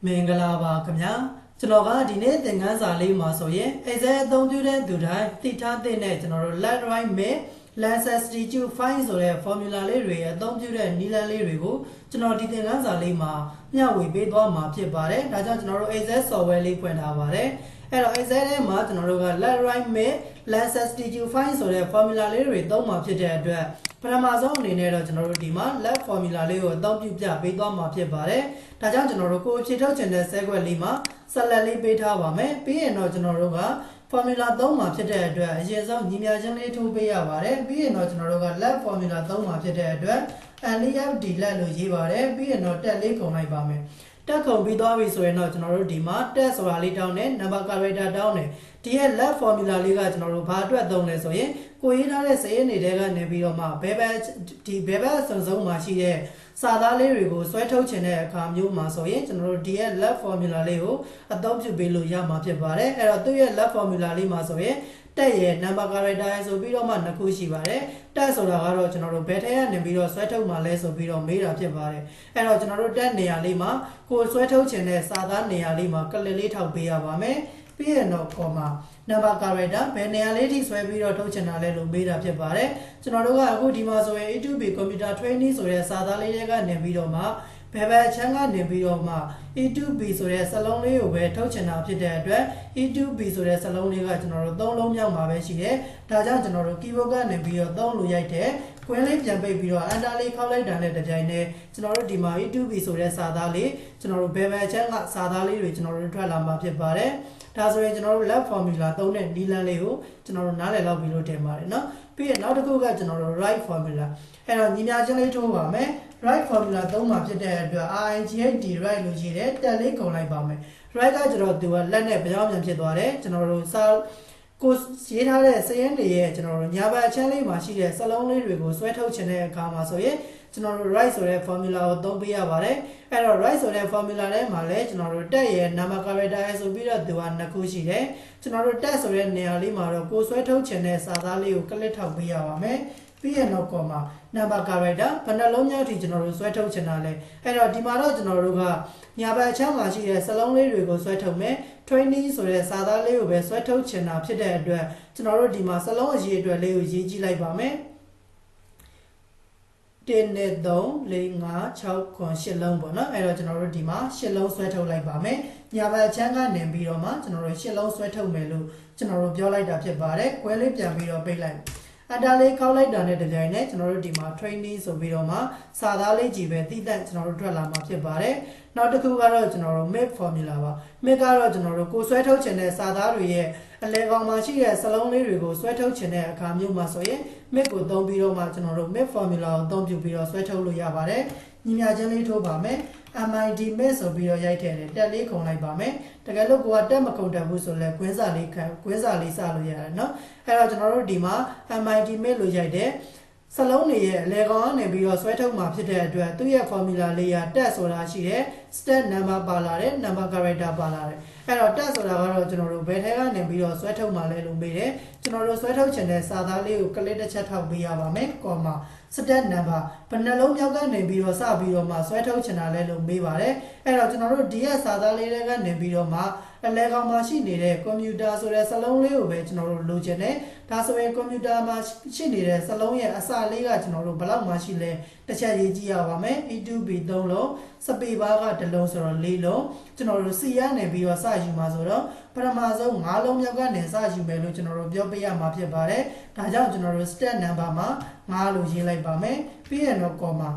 မင်္ဂလာပါခင်ဗျာကျွန်တော်ကဒီနေ့သင်ခန်းစာလေးမှာဆိုရင် Excel အသုံးပြုတဲ့သူတိုင်းသိထားတဲ့ကျွန်တော်တို့ left right mid land substitute find ဆိုတဲ့ formula လေးတွေအသုံးပြုတဲ့နည်းလမ်းလေးတွေကိုကျွန်တော်ဒီသင်ခန်းစာလေးမှာမျှဝေပေးသွားမှာဖြစ်ပါတယ်ဒါကြောင့်ကျွန်တော်တို့ Excel software လေးဖွင့်ထားပါတယ်အဲ့တော့ Excel ထဲမှာကျွန်တော်တို့က left right mid land substitute find ဆိုတဲ့ formula လေးတွေသုံးမှာဖြစ်တဲ့အတွက်ပထမဆုံးအနေနဲ့တော့ကျွန်တော်တို့ဒီမှာ left formula လေးကိုအသုံးပြုပြပေးသွားမှာဖြစ်ပါတယ်။ဒါကြောင့်ကျွန်တော်တို့ကိုဖြည့်ထုတ်ချင်တဲ့ဆဲခွက်လေးမှာဆက်လက်လေးပေးထားပါမယ်။ပြီးရင်တော့ကျွန်တော်တို့က formula သုံးမှာဖြစ်တဲ့အတွက်အရင်ဆုံးညီမျှခြင်းလေးထိုးပေးရပါတယ်။ပြီးရင်တော့ကျွန်တော်တို့က left formula သုံးမှာဖြစ်တဲ့အတွက် LEFD လက်လို့ရေးပါတယ်။ပြီးရင်တော့တက်လေးကုန်လိုက်ပါမယ်။တက်ကုန်ပြီးသွားပြီဆိုရင်တော့ကျွန်တော်တို့ဒီမှာတက်ဆိုတာလေးတောင်းတယ် number character တောင်းတယ်ဒီရဲ့ left formula လေးကကျွန်တော်တို့ဘာအတွက်သုံးလဲဆိုရင်ကိုရေးထားတဲ့စရိတ်တွေကနေပြီးတော့မှဘယ်ဘက်အစုံဆုံးမှာရှိတဲ့စာသားလေးတွေကိုဆွဲထုတ်ချင်တဲ့အခါမျိုးမှာဆိုရင်ကျွန်တော်တို့ဒီရဲ့ left formula လေးကိုအသုံးပြုပေးလို့ရမှာဖြစ်ပါတယ်အဲ့တော့သူ့ရဲ့ left formula လေးမှာဆိုရင်တက်ရဲ့ number character ဆိုပြီးတော့မှနှစ်ခုရှိပါတယ်တက်ဆိုတာကတော့ကျွန်တော်တို့ဘယ်ထဲကနေပြီးတော့ဆွဲထုတ်မှာလဲဆိုပြီးတော့မေးတာဖြစ်ပါတယ်အဲ့တော့ကျွန်တော်တို့တက်နေရာလေးမှာကိုဆွဲထုတ်ချင်တဲ့စာသားနေရာလေးမှာကလစ်လေးထောက်ပေးရပါမယ်ပြီးရင်တော့ comma number character ဘယ်နေရာလေးထိဆွဲပြီးတော့ထုတ်ချင်တာလဲလို့မေးတာဖြစ်ပါတယ်ကျွန်တော်တို့ကအခုဒီမှာဆိုရင် E2B computer training ဆိုတဲ့စာသားလေးတွေကနေပြီးတော့မှဘယ်ဘက်ချမ်းကနေပြီးတော့မှ E2B ဆိုတဲ့စာလုံးလေးကိုပဲထုတ်ချင်တာဖြစ်တဲ့အတွက် E2B ဆိုတဲ့စာလုံးလေးကကျွန်တော်တို့သုံးလုံးမြောက်မှာပဲရှိတယ်ဒါကြောင့်ကျွန်တော်တို့ keyboard ကနေပြီးတော့သုံးလို့ရိုက်တဲ့ကွင်းလေးပြန်ပိတ်ပြီးတော့ enter လေးခောက်လိုက်တာနဲ့တပြိုင်တည်းကျွန်တော်တို့ဒီမှာ E2B ဆိုတဲ့စာသားလေးကျွန်တော်တို့ဘယ်ဘက်ချမ်းကစာသားလေးတွေကျွန်တော်တို့ထွက်လာမှာဖြစ်ပါတယ်ဒါဆိုရင်ကျွန်တော်တို့ left formula သုံးတဲ့နည်းလမ်းလေးကိုကျွန်တော်တို့နားလည်လောက်ပြီးလို့တင်ပါတယ်เนาะပြီးရင်နောက်တစ်ခုကကျွန်တော်တို့ right formula အဲ့တော့ညီမျှခြင်းလေးထိုးပါမယ် right formula သုံးမှာဖြစ်တဲ့အတွက် RIGHT right လို့ရေးတယ်တက်လေးကုန်လိုက်ပါမယ် right ကကျွန်တော်သူကလက်နဲ့ပြောင်းပြန်ဖြစ်သွားတယ်ကျွန်တော်တို့စာကိုရေးထားတဲ့စရင်းတွေရဲ့ကျွန်တော်တို့ညာဘက်အချမ်းလေးမှာရှိတဲ့စလုံးလေးတွေကိုဆွဲထုတ်ချင်တဲ့အခါမှာဆိုရင်ကျွန်တော်တို့ right ဆိုတဲ့ formula ကိုသုံးပေးရပါတယ်အဲ့တော့ right ဆိုတဲ့ formula ထဲမှာလည်းကျွန်တော်တို့တက်ရဲ့ number character ဆိုပြီးတော့သူကနှစ်ခုရှိတယ်ကျွန်တော်တို့တက်ဆိုတဲ့နေရာလေးမှာတော့ကိုဆွဲထုတ်ချင်တဲ့စာသားလေးကိုကလစ်ထောက်ပေးရပါမယ်ပြီးရင်တော့ comma number character ဘယ်နှလုံးမြောက်ထိကျွန်တော်တို့ဆွဲထုတ်ချင်တာလဲအဲ့တော့ဒီမှာတော့ကျွန်တော်တို့ကညာဘက်အချမ်းမှာရှိတဲ့စလုံးလေးတွေကိုဆွဲထုတ်မယ် training ဆိုတဲ့စာသားလေးကိုပဲဆွဲထုတ်ချင်တာဖြစ်တဲ့အတွက်ကျွန်တော်တို့ဒီမှာစလုံးအရေးအတွက်လေးကိုရေးကြည့်လိုက်ပါမယ်1 2 3 4 5 6 8လုံးပေါ့နော်အဲ့တော့ကျွန်တော်တို့ဒီမှာ8လုံးဆွဲထုတ်လိုက်ပါမယ်ညာဘက်အချမ်းကနေပြီးတော့မှကျွန်တော်တို့8လုံးဆွဲထုတ်မယ်လို့ကျွန်တော်တို့ပြောလိုက်တာဖြစ်ပါတယ်ကွဲလေးပြန်ပြီးတော့ပိတ်လိုက်အတားလေးခောက်လိုက်တာနဲ့တပြိုင်နက်ကျွန်တော်တို့ဒီမှာ training ဆိုပြီးတော့မှစာသားလေးကြီးပဲတိတက်ကျွန်တော်တို့ထွက်လာမှာဖြစ်ပါတယ်နောက်တစ်ခုကတော့ကျွန်တော်တို့ make formula ပါ make ကတော့ကျွန်တော်တို့ကိုဆွဲထုတ်ချင်တဲ့စာသားတွေရဲ့အလဲကောင်မှာရှိတဲ့စလုံးလေးတွေကိုဆွဲထုတ်ချင်တဲ့အခါမျိုးမှာဆိုရင် make ကိုသုံးပြီးတော့မှကျွန်တော်တို့ make formula ကိုသုံးပြုပြီးတော့ဆွဲထုတ်လို့ရပါတယ်ညီမျှခြင်းလေးထိုးပါမယ် MID make ဆိုပြီးတော့ရိုက်ထည့်တယ်တက်လေးခုံလိုက်ပါမယ်တကယ်လို့ကိုကတက်မခုံတက်ဘူးဆိုလဲကွင်းစာလေးစလို့ရတယ်เนาะအဲ့တော့ကျွန်တော်တို့ဒီမှာ MID make လို့ရိုက်တယ်စလုံးတွေရဲ့အလဲကောင်ကနေပြီးတော့ဆွဲထုတ်မှာဖြစ်တဲ့အတွက်သူ့ရဲ့ formula လေးကတက်ဆိုတာရှိတယ် step number ပါလာတယ် number character ပါလာတယ်အဲ့တော့တက်ဆိုတာကတော့ကျွန်တော်တို့ဘယ်ထဲကနေပြီးတော့ဆွဲထုတ်မှာလဲလို့မေးတယ်ကျွန်တော်တို့ဆွဲထုတ်ချင်တဲ့စာသားလေးကိုကလစ်တစ်ချက်ထောက်ပေးရပါမယ် comma step number ဘယ်နှလုံးမြောက်ကနေပြီးတော့စပြီးတော့မှဆွဲထုတ်ချင်တာလဲလို့မေးပါတယ်အဲ့တော့ကျွန်တော်တို့ဒီရဲ့စာသားလေးတွေကနေပြီးတော့မှအလဲကောင်မှာရှိနေတဲ့ computer ဆိုတဲ့စလုံးလေးကိုပဲကျွန်တော်တို့လိုချင်တယ်ဒါဆိုရင် computer မှာရှိနေတဲ့စလုံးရဲ့အစလေးကကျွန်တော်တို့ဘယ်လောက်မှရှိလဲတစ်ချက်ရေးကြည့်ရပါမယ် E2B 3လုံးစပေဘာက1လုံးဆိုတော့4လုံးကျွန်တော်တို့ C ရနေပြီးတော့စယူမှာဆိုတော့ပထမဆုံး5လုံးမြောက်ကနေစယူမယ်လို့ကျွန်တော်တို့ပြောပြရမှာဖြစ်ပါတယ်ဒါကြောင့်ကျွန်တော်တို့ step number မှာ5လို့ရေးလိုက်ပါမယ်ပြီးရင်တော့ comma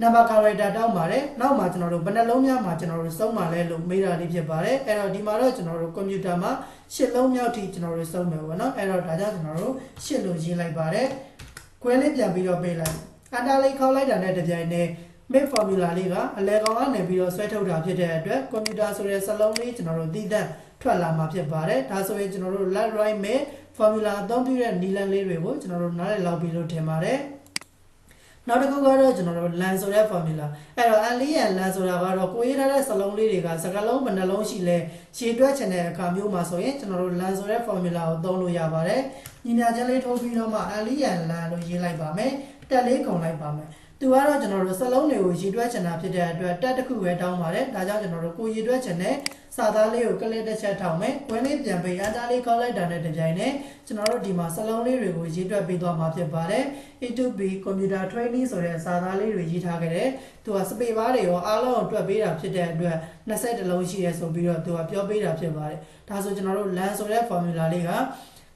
number character တောင်းပါတယ်နောက်မှာကျွန်တော်တို့ဘယ်နှလုံးများမှာကျွန်တော်တို့စုံမှာလဲလို့မေးတာလေးဖြစ်ပါတယ်အဲ့တော့ဒီမှာတော့ကျွန်တော်တို့ computer မှာ8လုံးမြောက်ထိကျွန်တော်တို့စုံမယ်ပေါ့နော်အဲ့တော့ဒါကြောင့်ကျွန်တော်တို့8လို့ရေးလိုက်ပါတယ်ခွဲလေးပြန်ပြီးတော့ပေးလိုက်အတားလေးခောက်လိုက်တာနဲ့တပြိုင်တည်း make formula လေးကအလဲကောင်ကနေပြီးတော့ဆွဲထုတ်တာဖြစ်တဲ့အတွက် computer ဆိုတဲ့စလုံးလေးကျွန်တော်တို့သိတဲ့ထွက်လာမှာဖြစ်ပါတယ်ဒါဆိုရင်ကျွန်တော်တို့ left right make formula အသုံးပြုတဲ့နည်းလမ်းလေးတွေကိုကျွန်တော်တို့နားလည်လောက်ပြီးလို့ထင်ပါတယ်နောက်တစ်ခုကတော့ကျွန်တော်တို့ land ဆိုတဲ့ formula အဲ့တော့ alien land ဆိုတာကတော့ကိုရေးထားတဲ့စလုံးလေးတွေကစကားလုံးဘယ်နှလုံးရှိလဲရှည်တွက်ချင်တဲ့အခါမျိုးမှာဆိုရင်ကျွန်တော်တို့ land ဆိုတဲ့ formula ကိုသုံးလို့ရပါတယ်ညီမျှခြင်းလေးထိုးပြီးတော့မှ alien land လို့ရေးလိုက်ပါမယ်တက်လေးခုံလိုက်ပါမယ် သူကတော့ကျွန်တော်တို့စလုံးတွေကိုရည်တွက်ချင်တာဖြစ်တဲ့အတွက်တက်တစ်ခုပဲတောင်းပါတယ်ဒါကြောင့်ကျွန်တော်တို့ကိုရည်တွက်ချင်တဲ့စာသားလေးကိုကလစ်တစ်ချက်ထောင်မယ်ဝင်းလေးပြန်ပေးအန်တာလေးခေါက်လိုက်တာနဲ့တပြိုင်နက်ကျွန်တော်တို့ဒီမှာစလုံးလေးတွေကိုရည်တွက်ပေးသွားမှာဖြစ်ပါတယ် A2B Computer Training ဆိုတဲ့စာသားလေးတွေရေးထားခဲ့တယ်သူကစပေပါးတွေရောအားလုံးကိုတွက်ပေးတာဖြစ်တဲ့အတွက်20လုံးရှိရဲဆိုပြီးတော့သူကပြောပေးတာဖြစ်ပါတယ်ဒါဆိုကျွန်တော်တို့ LAN ဆိုတဲ့ formula လေးက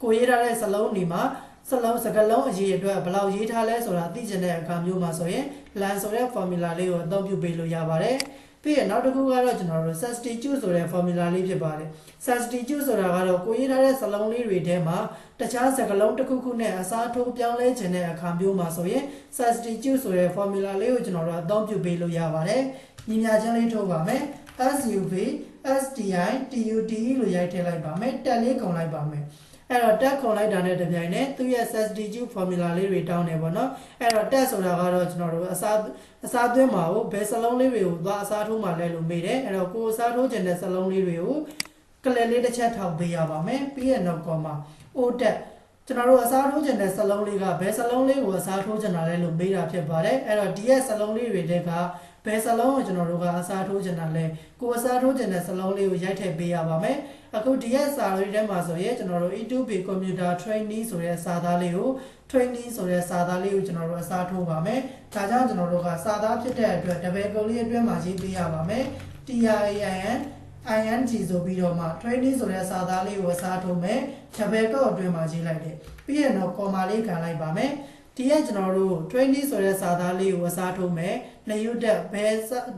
ကိုရေးထားတဲ့စလုံးဒီမှာစကလုံးအရေးအတွက်ဘယ်လောက်ရေးထားလဲဆိုတာသိချင်တဲ့အခါမျိုးမှာဆိုရင် LAN ဆိုတဲ့ formula လေးကိုအသုံးပြုပေးလို့ရပါတယ်ပြီးရင်နောက်တစ်ခုကတော့ကျွန်တော်တို့ substitute ဆိုတဲ့ formula လေးဖြစ်ပါတယ် substitute ဆိုတာကတော့ကိုရေးထားတဲ့စလုံးလေးတွေထဲမှာတခြားစကလုံးတစ်ခုခုနဲ့အစားထိုးပြောင်းလဲခြင်းတဲ့အခါမျိုးမှာဆိုရင် substitute ဆိုတဲ့ formula လေးကိုကျွန်တော်တို့အသုံးပြုပေးလို့ရပါတယ်ညီမျှခြင်းလေးထိုးပါမယ် SUV STI TUTE လို့ရိုက်ထည့်လိုက်ပါမယ်တက်လေးကုန်လိုက်ပါမယ်အဲ့တော့တက်ခွန်လိုက်တာနဲ့တပြိုင်နက်သူ့ရဲ့ substitute formula လေးတွေတောင်းတယ်ပေါ့နော်အဲ့တော့တက်ဆိုတာကတော့ကျွန်တော်တို့အစားသွင်းမှာကိုဘယ်စလုံးလေးတွေကိုသွားအစားထိုးမှာလဲလို့မေးတယ်အဲ့တော့ကိုအစားထိုးခြင်းတဲ့စလုံးလေးတွေကိုကလစ်လေးတစ်ချက်ထောက်ပေးရပါမယ်ပြီးရနောက်ကောမှာ O တက်ကျွန်တော်တို့အစားထိုးခြင်းတဲ့စလုံးလေးကဘယ်စလုံးလေးကိုအစားထိုးခြင်းတာလဲလို့မေးတာဖြစ်ပါတယ်အဲ့တော့ဒီရဲ့စလုံးလေးတွေတဲကဘယ်စလုံးကိုကျွန်တော်တို့ကအစားထိုးခြင်းတာလဲကိုအစားထိုးခြင်းတဲ့စလုံးလေးကိုရိုက်ထည့်ပေးရပါမယ်အခုဒီရဲ့စာလေးထဲမှာဆိုရင်ကျွန်တော်တို့ A2B Computer Training ဆိုတဲ့စာသားလေးကို Training ဆိုတဲ့စာသားလေးကိုကျွန်တော်တို့အစားထိုးပါမယ်ဒါကြောင့်ကျွန်တော်တို့ကစာသားဖြစ်တဲ့အတွက်တပည့်ကုံလေးအတွင်းမှာရေးပေးရပါမယ် TRAIN ING ဆိုပြီးတော့မှ Training ဆိုတဲ့စာသားလေးကိုအစားထိုးမယ်တပည့်ကုံအတွင်းမှာရေးလိုက်တယ်ပြီးရင်တော့ comma လေးခံလိုက်ပါမယ်ဒီရဲ့ကျွန်တော်တို့ training ဆိုတဲ့စာသားလေးကိုအစားထိုးမယ်။နှစ်ယူတက်ဘ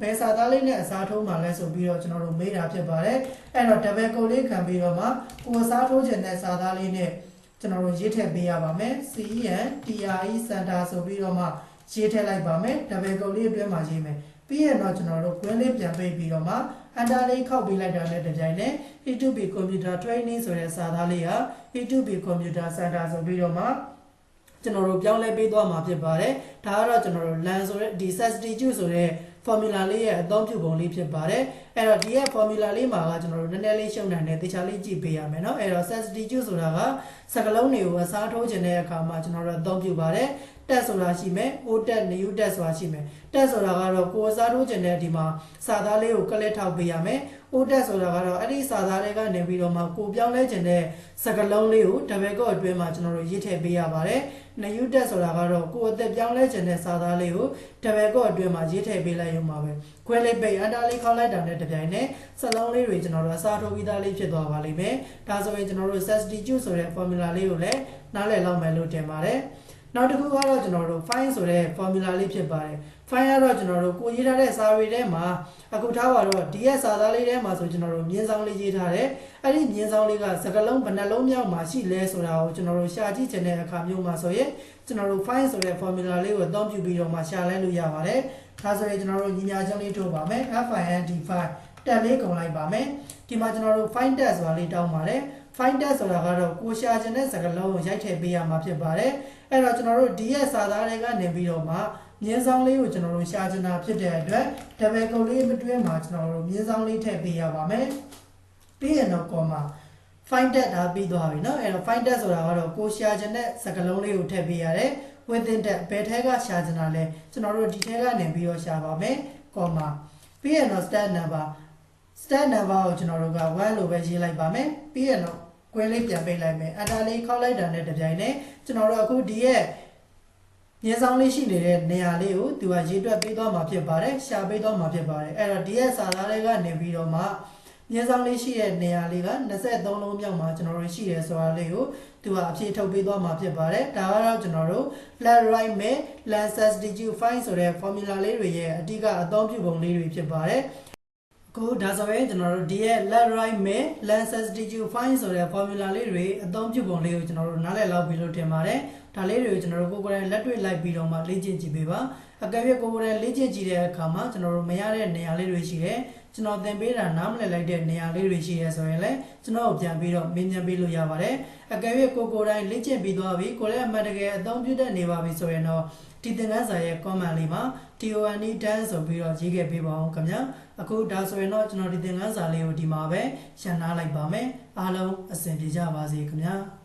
ယ်စာသားလေးနဲ့အစားထိုးမှလဲဆိုပြီးတော့ကျွန်တော်တို့မေးတာဖြစ်ပါတယ်။အဲ့တော့ double code လေးခံပြီးတော့မှကိုအစားထိုးခြင်းတဲ့စာသားလေးနဲ့ကျွန်တော်တို့ရေးထည့်ပေးရပါမယ်။ CEN TRE Center ဆိုပြီးတော့မှရေးထည့်လိုက်ပါမယ်။ double code လေးအတွင်းမှာရေးမယ်။ပြီးရင်တော့ကျွန်တော်တို့ green လေးပြန်ပေးပြီးတော့မှ enter လေးခောက်ပေးလိုက်တာနဲ့တပြိုင်နက် A2B Computer Training ဆိုတဲ့စာသားလေးက A2B Computer Center ဆိုပြီးတော့မှကျွန်တော်တို့ပြောင်းလဲပေးသွားမှာဖြစ်ပါတယ်ဒါကတော့ကျွန်တော်တို့ LAN ဆိုတဲ့ဒီ substitute ဆိုတဲ့ formula လေးရဲ့အသုံးပြုပုံလေးဖြစ်ပါတယ်အဲ့တော့ဒီရဲ့ formula လေးမှာကကျွန်တော်တို့နည်းနည်းလေးရှုံနိုင်တယ်တခြားလေးကြည့်ပေးရမယ်เนาะအဲ့တော့ substitute ဆိုတာကစကားလုံးတွေကိုအစားထိုးခြင်းတဲ့အခါမှာကျွန်တော်တို့အသုံးပြုပါတယ်တက်ဆိုတာရှိမယ် O တက် new တက်ဆိုတာရှိမယ်တက်ဆိုတာကတော့ကိုယ်အစားထိုးခြင်းတဲ့ဒီမှာစာသားလေးကိုကလစ်ထောက်ပေးရမယ် O တက်ဆိုတာကတော့အဲ့ဒီစာသားတွေကနေပြီးတော့မှကိုပြောင်းလဲခြင်းတဲ့စကားလုံးလေးကို double quote အတွင်းမှာကျွန်တော်တို့ရေးထည့်ပေးရပါတယ်new တက်ဆိုတာကတော့ကိုယ်အသက်ပြောင်းလဲခြင်းတဲ့စာသားလေးကို double quote အတွင်းမှာရေးထည့်ပေးလိုက်ရုံပါပဲခွဲလေးပိတ်အန်တာလေးခေါက်လိုက်တာနဲ့တပြိုင်နက်စလုံးလေးတွေကျွန်တော်တို့အစားထိုးပြီးသားလေးဖြစ်သွားပါလိမ့်မယ်ဒါဆိုရင်ကျွန်တော်တို့ substitute ဆိုတဲ့ formula လေးကိုလည်းနားလည်လောက်မယ်လို့ထင်ပါတယ်နောက်တစ်ခုကတော့ကျွန်တော်တို့ find ဆိုတဲ့ formula လေးဖြစ်ပါတယ် find ကတော့ကျွန်တော်တို့ကိုရေးထားတဲ့စာတွေထဲမှာအခုထားပါတော့ဒီရဲ့စာသားလေးထဲမှာဆိုကျွန်တော်တို့မြင်းဆောင်လေးရေးထားတယ်အဲ့ဒီမြင်းဆောင်လေးကစကလုံးဘယ်နှလုံးမြောက်မှာရှိလဲဆိုတာကိုကျွန်တော်တို့ရှာကြည့်ချင်တဲ့အခါမျိုးမှာဆိုရင်ကျွန်တော်တို့ find ဆိုတဲ့ formula လေးကိုအသုံးပြုပြီးတော့မှရှာလဲလို့ရပါတယ်ဒါဆိုရင်ကျွန်တော်တို့ညီညာချင်းလေးထုတ်ပါမယ် FIND5 တက်လေးကုန်လိုက်ပါမယ်ဒီမှာကျွန်တော်တို့ find test ဆိုတာလေးတောင်းပါတယ် find test ဆိုတာကတော့ကိုရှာချင်တဲ့စကားလုံးကိုရိုက်ထည့်ပေးရမှာဖြစ်ပါတယ်အဲ့တော့ကျွန်တော်တို့ဒီရဲ့စာသားတွေကနေပြီးတော့မှမြင်းဆောင်လေးကိုကျွန်တော်တို့ရှာချင်တာဖြစ်တဲ့အတွက် double quote လေးအတွင်းမှာကျွန်တော်တို့မြင်းဆောင်လေးထည့်ပေးရပါမယ်ပြီးရင်တော့ comma find that ဒါပြီးသွားပြီเนาะအဲ့တော့ find that ဆိုတာကတော့ကိုရှာချင်တဲ့စကားလုံးလေးကိုထည့်ပေးရတယ် within that ဘယ်ထဲကရှာချင်တာလဲကျွန်တော်တို့ဒီထဲကနေပြီးတော့ရှာပါမယ် comma ပြီးရင်တော့ stat number ကိုကျွန်တော်တို့က1လို့ပဲရေးလိုက်ပါမယ်ပြီးရင်တော့ကွဲလေးပြန်ပိတ်လိုက်မယ်အတားလေးခောက်လိုက်တာနဲ့တပြိုင်နက်ကျွန်တော်တို့အခုဒီရဲ့မြင်းဆောင်လေးရှိနေတဲ့နေရာလေးကိုသူကရေးတွက်ပေးသွားမှာဖြစ်ပါတယ်ရှာပေးသွားမှာဖြစ်ပါတယ်အဲ့တော့ဒီရဲ့စာသားလေးကနေပြီးတော့မှမြင်းဆောင်လေးရှိတဲ့နေရာလေးက23လုံးမြောက်မှာကျွန်တော်တို့ရှိရဲဆိုတာလေးကိုသူကအဖြေထုတ်ပေးသွားမှာဖြစ်ပါတယ်ဒါကတော့ကျွန်တော်တို့ left right mid left substitute find ဆိုတဲ့ formula လေးတွေရဲ့အဓိကအသုံးပြုပုံလေးတွေဖြစ်ပါတယ်ကိုဒါဆိုရင်ကျွန်တော်တို့ဒီရဲ့ left right mid left substitute find ဆိုတဲ့ formula လေးတွေအသုံးပြုပုံလေးကိုကျွန်တော်တို့နားလည်လောက်ပြီလို့ထင်ပါတယ်ဒါလေးတွေကိုကျွန်တော်တို့ကိုယ်ကိုယ်တိုင်လက်တွေ့လိုက်ပြီးတော့မှလေ့ကျင့်ကြည့်ပေးပါအကယ်၍ကိုယ်ကိုယ်တိုင်လေ့ကျင့်ကြည့်တဲ့အခါမှာကျွန်တော်တို့မရတဲ့နေရာလေးတွေရှိတယ်ကျွန်တော်သင်ပေးတာနားမလည်လိုက်တဲ့နေရာလေးတွေရှိရဲဆိုရင်လည်းကျွန်တော်ပြန်ပြီးတော့မေးမြန်းပေးလို့ရပါတယ်အကယ်၍ကိုယ်ကိုယ်တိုင်လေ့ကျင့်ပြီးသွားပြီကိုယ်လည်းအမှန်တကယ်အသုံးပြုတတ်နေပါပြီဆိုရင်တော့ဒီသင်ခန်းစာရဲ့ comment လေးမှာ TONE 10ဆိုပြီးတော့ရေးခဲ့ပေးပါအောင်ခင်ဗျာအခုဒါဆိုရင်တော့ကျွန်တော်ဒီသင်ခန်းစာလေးကိုဒီမှာပဲရှင်းနားလိုက်ပါမယ်အားလုံးအဆင်ပြေကြပါစေခင်ဗျာ